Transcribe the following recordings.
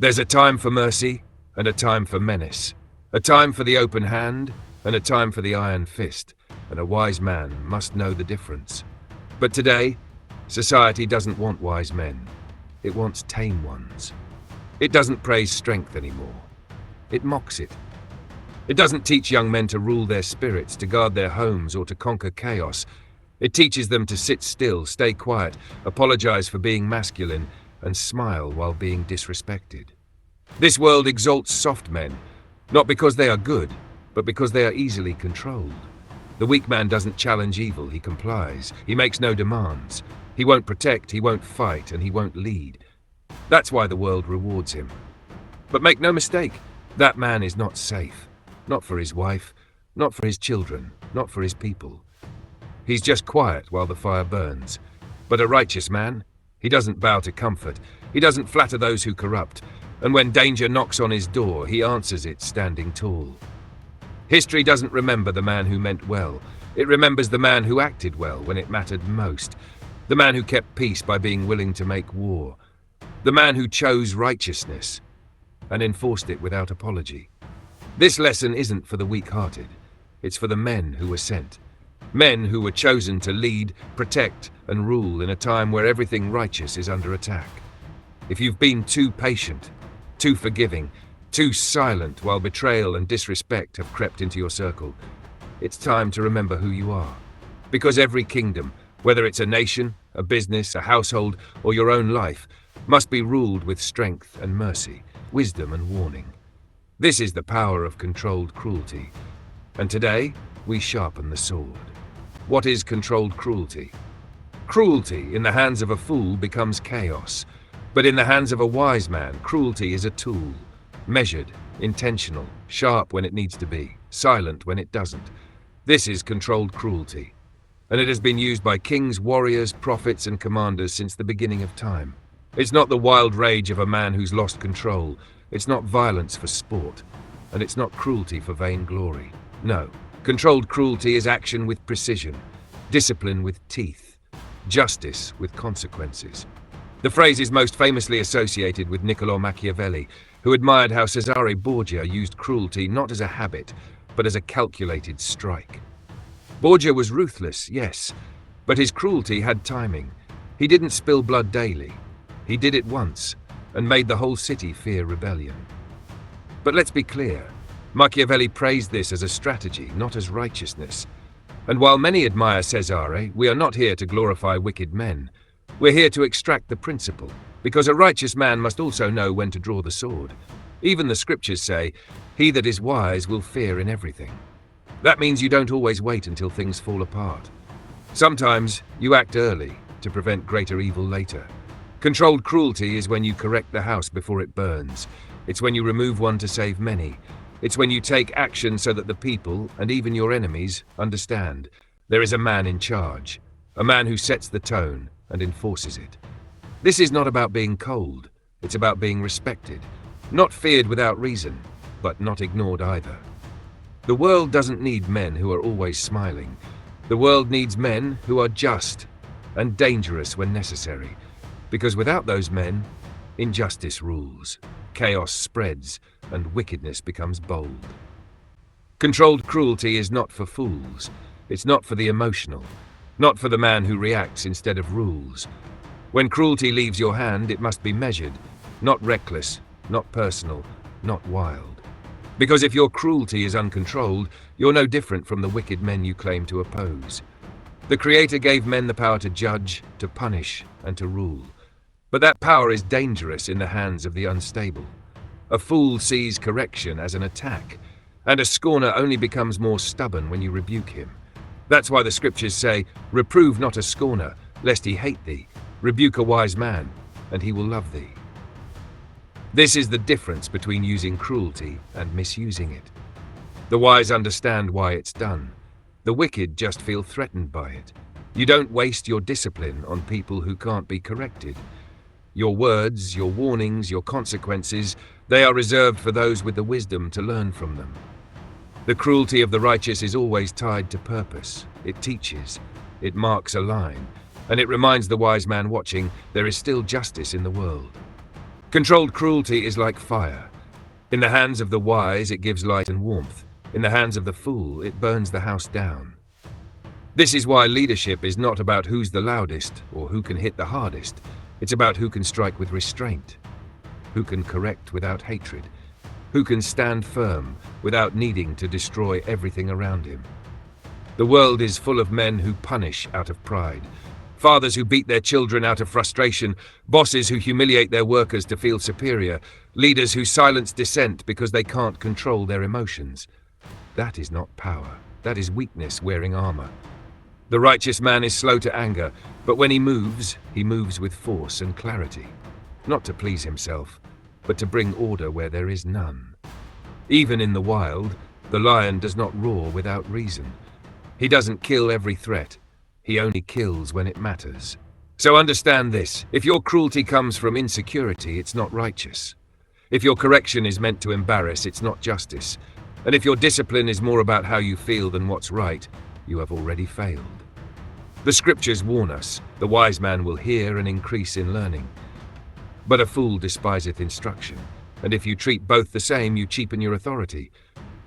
There's a time for mercy and a time for menace, a time for the open hand and a time for the iron fist, and a wise man must know the difference. But today, society doesn't want wise men. It wants tame ones. It doesn't praise strength anymore. It mocks it. It doesn't teach young men to rule their spirits, to guard their homes, or to conquer chaos. It teaches them to sit still, stay quiet, apologize for being masculine, and smile while being disrespected. This world exalts soft men, not because they are good, but because they are easily controlled. The weak man doesn't challenge evil, he complies. He makes no demands. He won't protect, he won't fight, and he won't lead. That's why the world rewards him. But make no mistake, that man is not safe. Not for his wife, not for his children, not for his people. He's just quiet while the fire burns. But a righteous man, he doesn't bow to comfort. He doesn't flatter those who corrupt. And when danger knocks on his door, he answers it standing tall. History doesn't remember the man who meant well. It remembers the man who acted well when it mattered most. The man who kept peace by being willing to make war. The man who chose righteousness and enforced it without apology. This lesson isn't for the weak-hearted. It's for the men who were sent. Men who were chosen to lead, protect, and rule in a time where everything righteous is under attack. If you've been too patient, too forgiving, too silent while betrayal and disrespect have crept into your circle, it's time to remember who you are. Because every kingdom, whether it's a nation, a business, a household, or your own life, must be ruled with strength and mercy, wisdom and warning. This is the power of controlled cruelty. And today, we sharpen the sword. What is controlled cruelty? Cruelty in the hands of a fool becomes chaos. But in the hands of a wise man, cruelty is a tool. Measured, intentional, sharp when it needs to be, silent when it doesn't. This is controlled cruelty. And it has been used by kings, warriors, prophets, and commanders since the beginning of time. It's not the wild rage of a man who's lost control. It's not violence for sport. And it's not cruelty for vainglory. No, controlled cruelty is action with precision, discipline with teeth, justice with consequences. The phrase is most famously associated with Niccolò Machiavelli, who admired how Cesare Borgia used cruelty not as a habit, but as a calculated strike. Borgia was ruthless, yes, but his cruelty had timing. He didn't spill blood daily. He did it once, and made the whole city fear rebellion. But let's be clear, Machiavelli praised this as a strategy, not as righteousness. And while many admire Cesare, we are not here to glorify wicked men. We're here to extract the principle, because a righteous man must also know when to draw the sword. Even the scriptures say, "He that is wise will fear in everything." That means you don't always wait until things fall apart. Sometimes you act early to prevent greater evil later. Controlled cruelty is when you correct the house before it burns. It's when you remove one to save many. It's when you take action so that the people, and even your enemies, understand. There is a man in charge, a man who sets the tone and enforces it. This is not about being cold. It's about being respected. Not feared without reason, but not ignored either. The world doesn't need men who are always smiling. The world needs men who are just and dangerous when necessary. Because without those men, injustice rules, chaos spreads, and wickedness becomes bold. Controlled cruelty is not for fools. It's not for the emotional, not for the man who reacts instead of rules. When cruelty leaves your hand, it must be measured, not reckless, not personal, not wild. Because if your cruelty is uncontrolled, you're no different from the wicked men you claim to oppose. The Creator gave men the power to judge, to punish, and to rule. But that power is dangerous in the hands of the unstable. A fool sees correction as an attack, and a scorner only becomes more stubborn when you rebuke him. That's why the scriptures say, "Reprove not a scorner, lest he hate thee. Rebuke a wise man, and he will love thee." This is the difference between using cruelty and misusing it. The wise understand why it's done. The wicked just feel threatened by it. You don't waste your discipline on people who can't be corrected. Your words, your warnings, your consequences, they are reserved for those with the wisdom to learn from them. The cruelty of the righteous is always tied to purpose. It teaches, it marks a line, and it reminds the wise man watching there is still justice in the world. Controlled cruelty is like fire. In the hands of the wise, it gives light and warmth. In the hands of the fool, it burns the house down. This is why leadership is not about who's the loudest or who can hit the hardest. It's about who can strike with restraint, who can correct without hatred, who can stand firm without needing to destroy everything around him. The world is full of men who punish out of pride, fathers who beat their children out of frustration, bosses who humiliate their workers to feel superior, leaders who silence dissent because they can't control their emotions. That is not power. That is weakness wearing armor. The righteous man is slow to anger, but when he moves with force and clarity, not to please himself, but to bring order where there is none. Even in the wild, the lion does not roar without reason. He doesn't kill every threat. He only kills when it matters. So understand this: if your cruelty comes from insecurity, it's not righteous. If your correction is meant to embarrass, it's not justice. And if your discipline is more about how you feel than what's right, you have already failed. The scriptures warn us, the wise man will hear and increase in learning. But a fool despiseth instruction, and if you treat both the same, you cheapen your authority.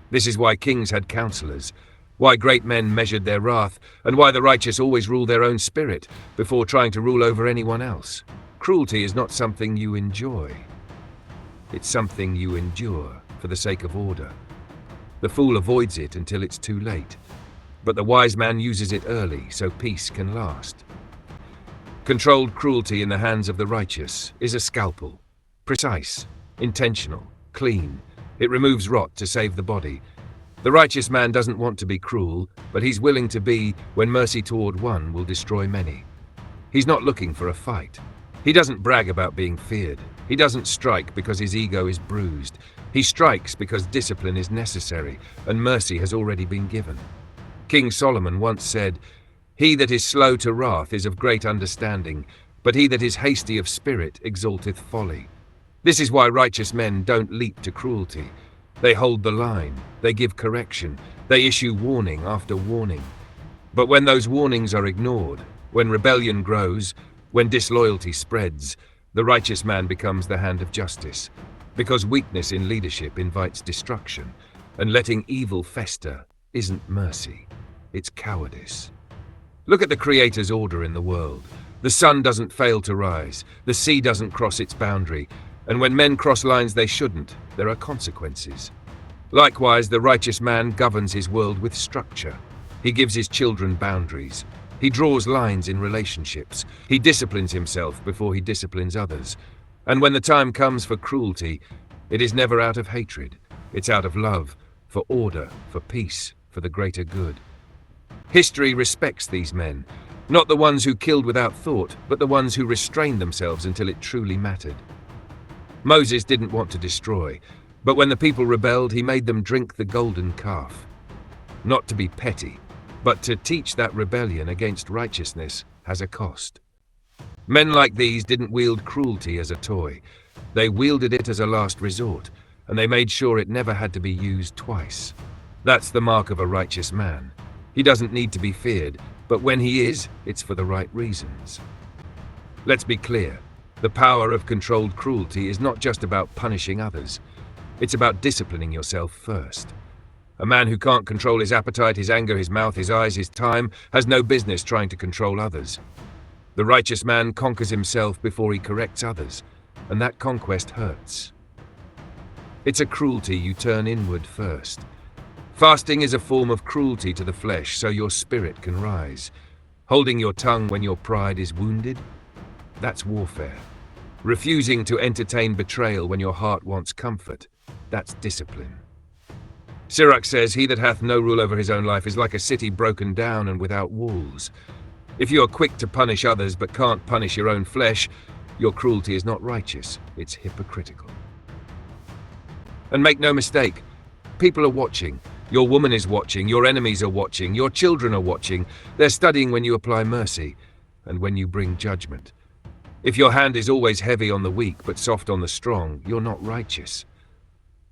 This is why kings had counselors, why great men measured their wrath, and why the righteous always rule their own spirit before trying to rule over anyone else. Cruelty is not something you enjoy. It's something you endure for the sake of order. The fool avoids it until it's too late, but the wise man uses it early so peace can last. Controlled cruelty in the hands of the righteous is a scalpel. Precise, intentional, clean. It removes rot to save the body. The righteous man doesn't want to be cruel, but he's willing to be when mercy toward one will destroy many. He's not looking for a fight. He doesn't brag about being feared. He doesn't strike because his ego is bruised. He strikes because discipline is necessary and mercy has already been given. King Solomon once said, "He that is slow to wrath is of great understanding, but he that is hasty of spirit exalteth folly." This is why righteous men don't leap to cruelty. They hold the line, they give correction, they issue warning after warning. But when those warnings are ignored, when rebellion grows, when disloyalty spreads, the righteous man becomes the hand of justice. Because weakness in leadership invites destruction, and letting evil fester isn't mercy, it's cowardice. Look at the Creator's order in the world. The sun doesn't fail to rise, the sea doesn't cross its boundary, and when men cross lines they shouldn't, there are consequences. Likewise, the righteous man governs his world with structure. He gives his children boundaries. He draws lines in relationships. He disciplines himself before he disciplines others. And when the time comes for cruelty, it is never out of hatred. It's out of love, for order, for peace, for the greater good. History respects these men, not the ones who killed without thought, but the ones who restrained themselves until it truly mattered. Moses didn't want to destroy, but when the people rebelled, he made them drink the golden calf. Not to be petty, but to teach that rebellion against righteousness has a cost. Men like these didn't wield cruelty as a toy. They wielded it as a last resort, and they made sure it never had to be used twice. That's the mark of a righteous man. He doesn't need to be feared, but when he is, it's for the right reasons. Let's be clear. The power of controlled cruelty is not just about punishing others. It's about disciplining yourself first. A man who can't control his appetite, his anger, his mouth, his eyes, his time, has no business trying to control others. The righteous man conquers himself before he corrects others, and that conquest hurts. It's a cruelty you turn inward first. Fasting is a form of cruelty to the flesh so your spirit can rise. Holding your tongue when your pride is wounded, that's warfare. Refusing to entertain betrayal when your heart wants comfort, that's discipline. Sirach says, "He that hath no rule over his own life is like a city broken down and without walls." If you are quick to punish others but can't punish your own flesh, your cruelty is not righteous, it's hypocritical. And make no mistake, people are watching. Your woman is watching, your enemies are watching, your children are watching. They're studying when you apply mercy and when you bring judgment. If your hand is always heavy on the weak but soft on the strong, you're not righteous.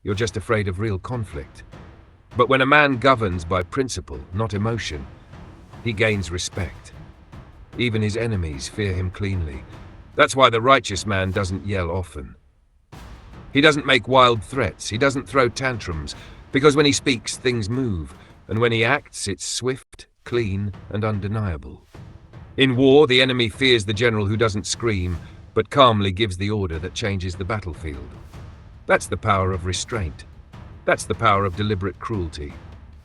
You're just afraid of real conflict. But when a man governs by principle, not emotion, he gains respect. Even his enemies fear him cleanly. That's why the righteous man doesn't yell often. He doesn't make wild threats, he doesn't throw tantrums, because when he speaks, things move, and when he acts, it's swift, clean, and undeniable. In war, the enemy fears the general who doesn't scream, but calmly gives the order that changes the battlefield. That's the power of restraint. That's the power of deliberate cruelty.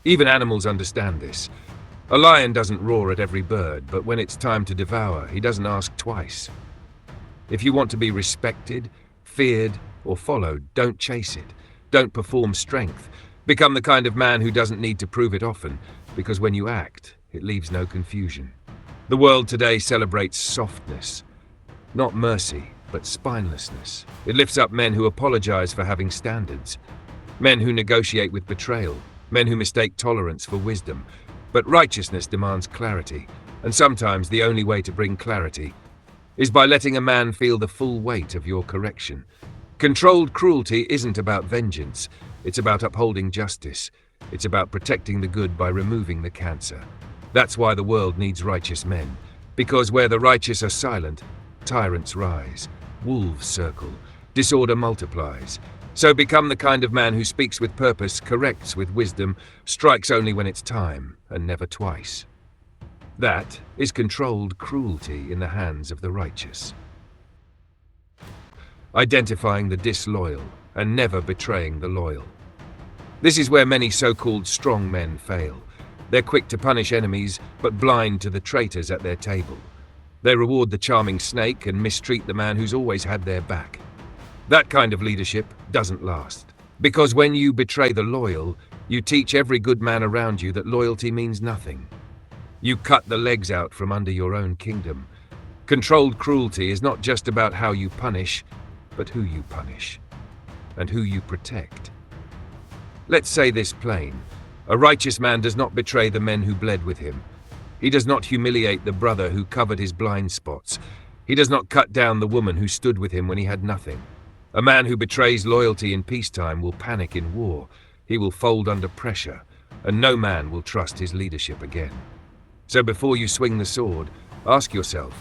Even animals understand this. A lion doesn't roar at every bird, but when it's time to devour, he doesn't ask twice. If you want to be respected, feared, or followed, don't chase it. Don't perform strength. Become the kind of man who doesn't need to prove it often, because when you act, it leaves no confusion. The world today celebrates softness, not mercy, but spinelessness. It lifts up men who apologize for having standards, men who negotiate with betrayal, men who mistake tolerance for wisdom. But righteousness demands clarity, and sometimes the only way to bring clarity is by letting a man feel the full weight of your correction. Controlled cruelty isn't about vengeance, it's about upholding justice. It's about protecting the good by removing the cancer. That's why the world needs righteous men, because where the righteous are silent, tyrants rise, wolves circle, disorder multiplies. So become the kind of man who speaks with purpose, corrects with wisdom, strikes only when it's time, and never twice. That is controlled cruelty in the hands of the righteous. Identifying the disloyal and never betraying the loyal. This is where many so-called strong men fail. They're quick to punish enemies, but blind to the traitors at their table. They reward the charming snake and mistreat the man who's always had their back. That kind of leadership doesn't last. Because when you betray the loyal, you teach every good man around you that loyalty means nothing. You cut the legs out from under your own kingdom. Controlled cruelty is not just about how you punish, but who you punish, and who you protect. Let's say this plain. A righteous man does not betray the men who bled with him. He does not humiliate the brother who covered his blind spots. He does not cut down the woman who stood with him when he had nothing. A man who betrays loyalty in peacetime will panic in war. He will fold under pressure, and no man will trust his leadership again. So before you swing the sword, ask yourself,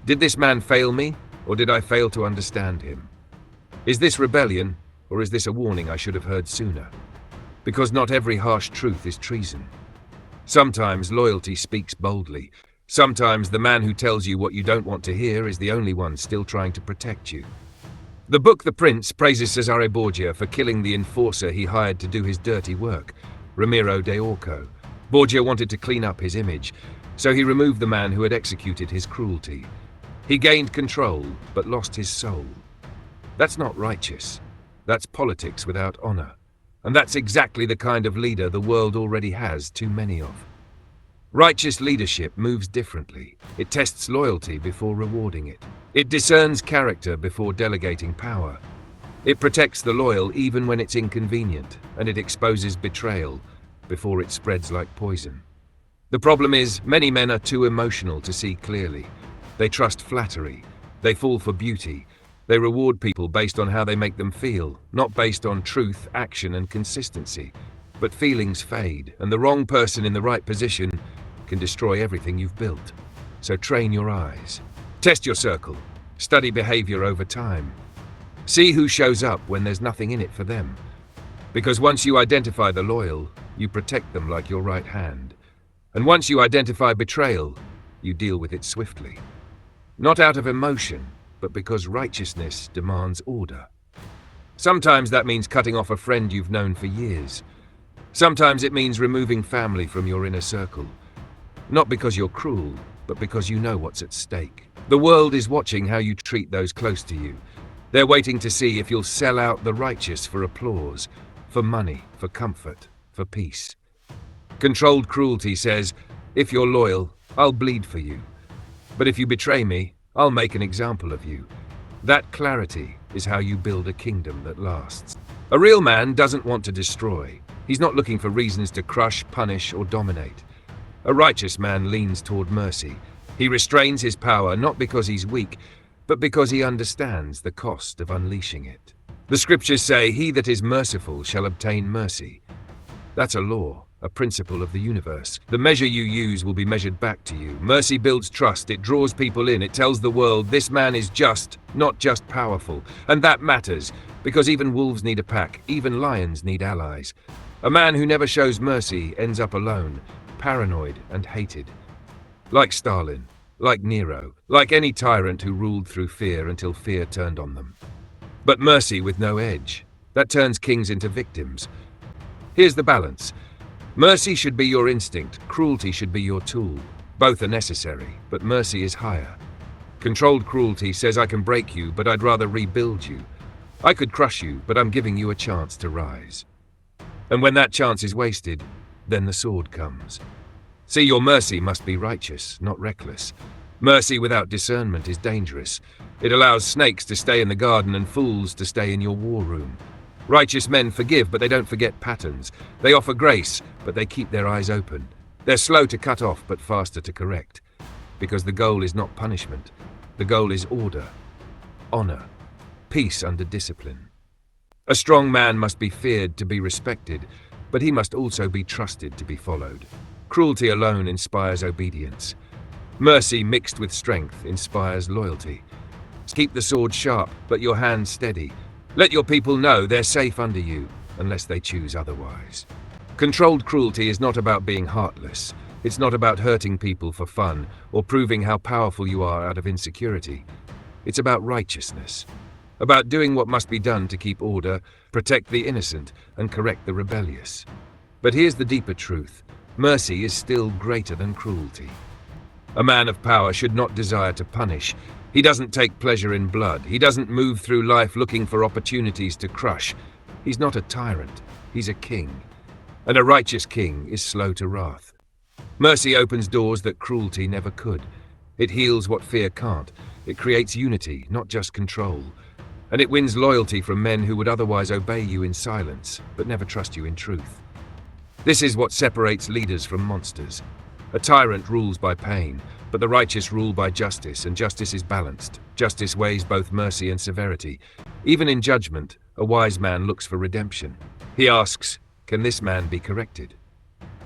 did this man fail me, or did I fail to understand him? Is this rebellion, or is this a warning I should have heard sooner? Because not every harsh truth is treason. Sometimes loyalty speaks boldly. Sometimes the man who tells you what you don't want to hear is the only one still trying to protect you. The book The Prince praises Cesare Borgia for killing the enforcer he hired to do his dirty work, Ramiro de Orco. Borgia wanted to clean up his image, so he removed the man who had executed his cruelty. He gained control, but lost his soul. That's not righteous. That's politics without honor. And that's exactly the kind of leader the world already has too many of. Righteous leadership moves differently. It tests loyalty before rewarding it. It discerns character before delegating power. It protects the loyal even when it's inconvenient, and it exposes betrayal before it spreads like poison. The problem is, many men are too emotional to see clearly. They trust flattery. They fall for beauty. They reward people based on how they make them feel, not based on truth, action, and consistency. But feelings fade, and the wrong person in the right position can destroy everything you've built. So train your eyes. Test your circle. Study behavior over time. See who shows up when there's nothing in it for them. Because once you identify the loyal, you protect them like your right hand. And once you identify betrayal, you deal with it swiftly. Not out of emotion, but because righteousness demands order. Sometimes that means cutting off a friend you've known for years. Sometimes it means removing family from your inner circle. Not because you're cruel, but because you know what's at stake. The world is watching how you treat those close to you. They're waiting to see if you'll sell out the righteous for applause, for money, for comfort, for peace. Controlled cruelty says, if you're loyal, I'll bleed for you. But if you betray me, I'll make an example of you. That clarity is how you build a kingdom that lasts. A real man doesn't want to destroy. He's not looking for reasons to crush, punish, or dominate. A righteous man leans toward mercy. He restrains his power not because he's weak, but because he understands the cost of unleashing it. The scriptures say, he that is merciful shall obtain mercy. That's a law. a principle of the universe. The measure you use will be measured back to you. Mercy builds trust, it draws people in, it tells the world this man is just, not just powerful. And that matters, because even wolves need a pack, even lions need allies. A man who never shows mercy ends up alone, paranoid and hated. Like Stalin, like Nero, like any tyrant who ruled through fear until fear turned on them. But mercy with no edge, that turns kings into victims. Here's the balance. Mercy should be your instinct, cruelty should be your tool. Both are necessary, but mercy is higher. Controlled cruelty says I can break you, but I'd rather rebuild you. I could crush you, but I'm giving you a chance to rise. And when that chance is wasted, then the sword comes. See, your mercy must be righteous, not reckless. Mercy without discernment is dangerous. It allows snakes to stay in the garden and fools to stay in your war room. Righteous men forgive, but they don't forget patterns. They offer grace, but they keep their eyes open. They're slow to cut off, but faster to correct. Because the goal is not punishment. The goal is order, honor, peace under discipline. A strong man must be feared to be respected, but he must also be trusted to be followed. Cruelty alone inspires obedience. Mercy mixed with strength inspires loyalty. Keep the sword sharp, but your hands steady. Let your people know they're safe under you, unless they choose otherwise. Controlled cruelty is not about being heartless. It's not about hurting people for fun or proving how powerful you are out of insecurity. It's about righteousness. About doing what must be done to keep order, protect the innocent, and correct the rebellious. But here's the deeper truth. Mercy is still greater than cruelty. A man of power should not desire to punish. He doesn't take pleasure in blood. He doesn't move through life looking for opportunities to crush. He's not a tyrant. He's a king. And a righteous king is slow to wrath. Mercy opens doors that cruelty never could. It heals what fear can't. It creates unity, not just control. And it wins loyalty from men who would otherwise obey you in silence, but never trust you in truth. This is what separates leaders from monsters. A tyrant rules by pain, but the righteous rule by justice, and justice is balanced. Justice weighs both mercy and severity. Even in judgment, a wise man looks for redemption. He asks, can this man be corrected?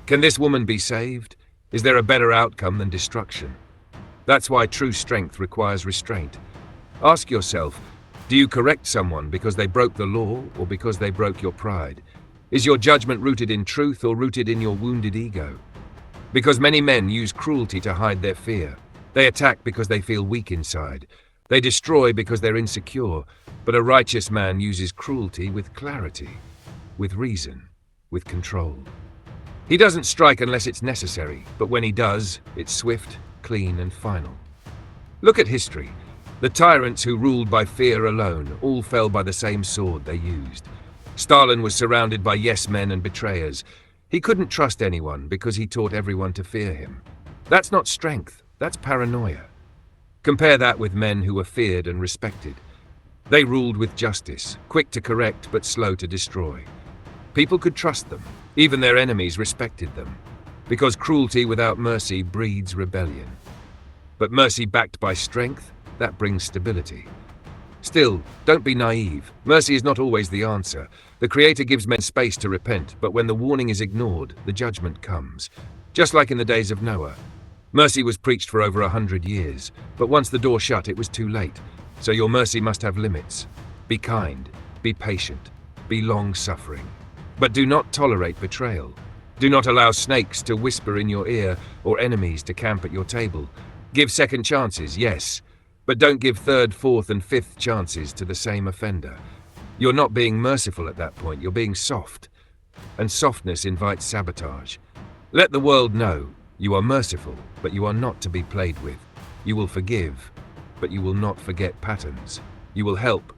Can this woman be saved? Is there a better outcome than destruction? That's why true strength requires restraint. Ask yourself, do you correct someone because they broke the law or because they broke your pride? Is your judgment rooted in truth or rooted in your wounded ego? Because many men use cruelty to hide their fear. They attack because they feel weak inside. They destroy because they're insecure. But a righteous man uses cruelty with clarity, with reason, with control. He doesn't strike unless it's necessary, but when he does, it's swift, clean, and final. Look at history. The tyrants who ruled by fear alone all fell by the same sword they used. Stalin was surrounded by yes-men and betrayers. He couldn't trust anyone because he taught everyone to fear him. That's not strength, that's paranoia. Compare that with men who were feared and respected. They ruled with justice, quick to correct but slow to destroy. People could trust them, even their enemies respected them, because cruelty without mercy breeds rebellion. But mercy backed by strength, that brings stability. Still, don't be naive. Mercy is not always the answer. The Creator gives men space to repent, but when the warning is ignored, the judgment comes. Just like in the days of Noah. Mercy was preached for over 100 years, but once the door shut, it was too late. So your mercy must have limits. Be kind, be patient, be long-suffering. But do not tolerate betrayal. Do not allow snakes to whisper in your ear or enemies to camp at your table. Give second chances, yes, but don't give third, fourth, and fifth chances to the same offender. You're not being merciful at that point, you're being soft. And softness invites sabotage. Let the world know you are merciful, but you are not to be played with. You will forgive, but you will not forget patterns. You will help,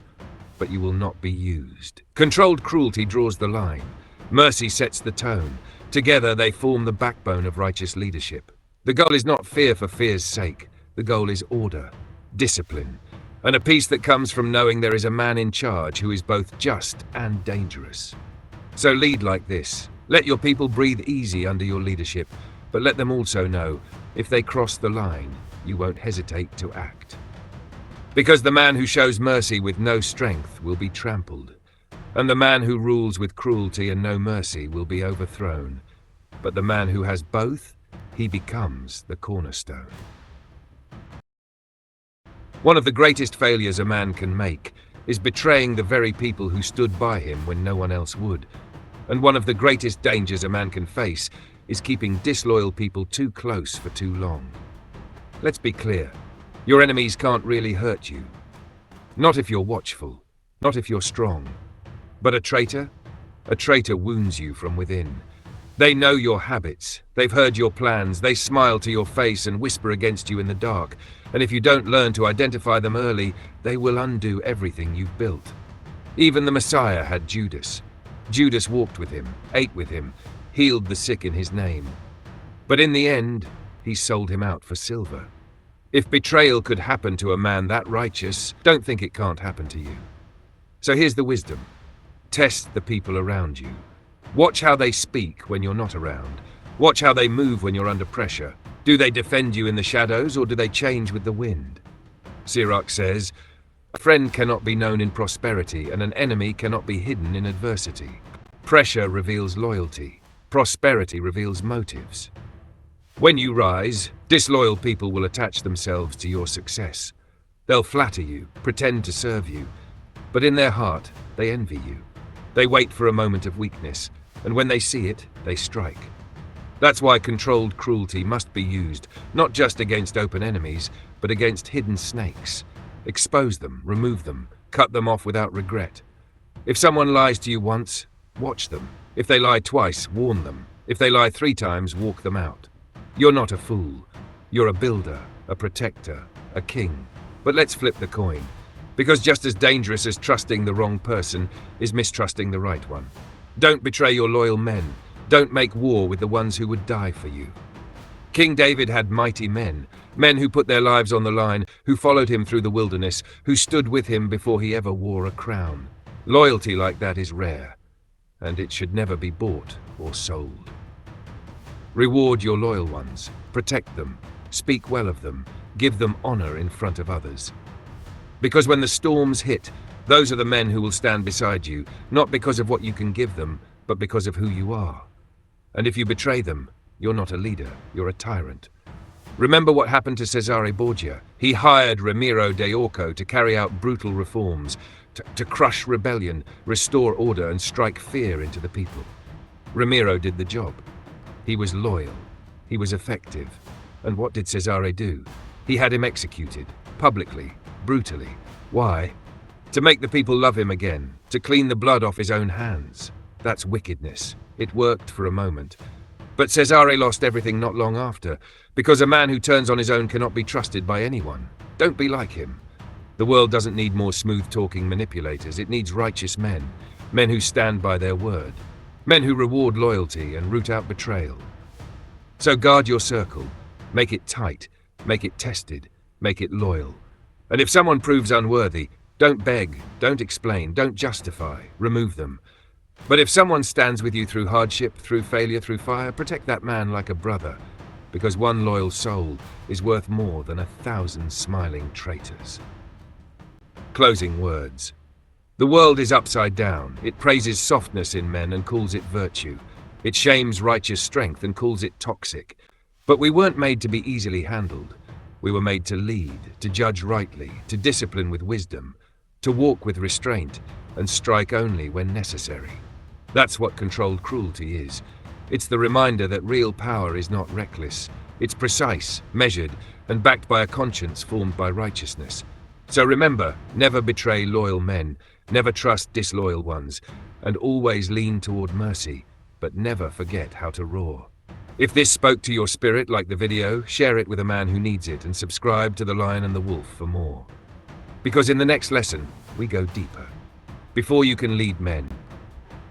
but you will not be used. Controlled cruelty draws the line. Mercy sets the tone. Together they form the backbone of righteous leadership. The goal is not fear for fear's sake. The goal is order, discipline, and a peace that comes from knowing there is a man in charge who is both just and dangerous. So lead like this. Let your people breathe easy under your leadership, but let them also know, if they cross the line, you won't hesitate to act. Because the man who shows mercy with no strength will be trampled, and the man who rules with cruelty and no mercy will be overthrown. But the man who has both, he becomes the cornerstone. One of the greatest failures a man can make is betraying the very people who stood by him when no one else would. And one of the greatest dangers a man can face is keeping disloyal people too close for too long. Let's be clear, your enemies can't really hurt you. Not if you're watchful, not if you're strong. But a traitor wounds you from within. They know your habits, they've heard your plans, they smile to your face and whisper against you in the dark. And if you don't learn to identify them early, they will undo everything you've built. Even the Messiah had Judas. Judas walked with him, ate with him, healed the sick in his name. But in the end, he sold him out for silver. If betrayal could happen to a man that righteous, don't think it can't happen to you. So here's the wisdom. Test the people around you. Watch how they speak when you're not around. Watch how they move when you're under pressure. Do they defend you in the shadows, or do they change with the wind? Sirach says, "A friend cannot be known in prosperity, and an enemy cannot be hidden in adversity." Pressure reveals loyalty. Prosperity reveals motives. When you rise, disloyal people will attach themselves to your success. They'll flatter you, pretend to serve you, but in their heart, they envy you. They wait for a moment of weakness, and when they see it, they strike. That's why controlled cruelty must be used, not just against open enemies, but against hidden snakes. Expose them, remove them, cut them off without regret. If someone lies to you once, watch them. If they lie twice, warn them. If they lie 3 times, walk them out. You're not a fool. You're a builder, a protector, a king. But let's flip the coin. Because just as dangerous as trusting the wrong person is mistrusting the right one. Don't betray your loyal men. Don't make war with the ones who would die for you. King David had mighty men, men who put their lives on the line, who followed him through the wilderness, who stood with him before he ever wore a crown. Loyalty like that is rare, and it should never be bought or sold. Reward your loyal ones, protect them, speak well of them, give them honor in front of others. Because when the storms hit, those are the men who will stand beside you, not because of what you can give them, but because of who you are. And if you betray them, you're not a leader, you're a tyrant. Remember what happened to Cesare Borgia. He hired Ramiro de Orco to carry out brutal reforms, to crush rebellion, restore order, and strike fear into the people. Ramiro did the job. He was loyal. He was effective. And what did Cesare do? He had him executed, publicly, brutally. Why? To make the people love him again, to clean the blood off his own hands. That's wickedness. It worked for a moment. But Cesare lost everything not long after, because a man who turns on his own cannot be trusted by anyone. Don't be like him. The world doesn't need more smooth-talking manipulators. It needs righteous men, men who stand by their word, men who reward loyalty and root out betrayal. So guard your circle. Make it tight. Make it tested. Make it loyal. And if someone proves unworthy, don't beg, don't explain, don't justify. Remove them. But if someone stands with you through hardship, through failure, through fire, protect that man like a brother, because one loyal soul is worth more than 1,000 smiling traitors. Closing words. The world is upside down. It praises softness in men and calls it virtue. It shames righteous strength and calls it toxic. But we weren't made to be easily handled. We were made to lead, to judge rightly, to discipline with wisdom, to walk with restraint, and strike only when necessary. That's what controlled cruelty is. It's the reminder that real power is not reckless. It's precise, measured, and backed by a conscience formed by righteousness. So remember, never betray loyal men, never trust disloyal ones, and always lean toward mercy, but never forget how to roar. If this spoke to your spirit like the video, share it with a man who needs it and subscribe to The Lion and the Wolf for more. Because in the next lesson, we go deeper. Before you can lead men,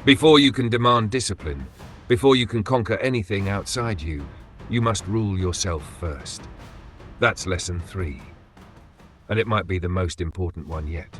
before you can demand discipline, before you can conquer anything outside you, you must rule yourself first. That's lesson 3. And it might be the most important one yet.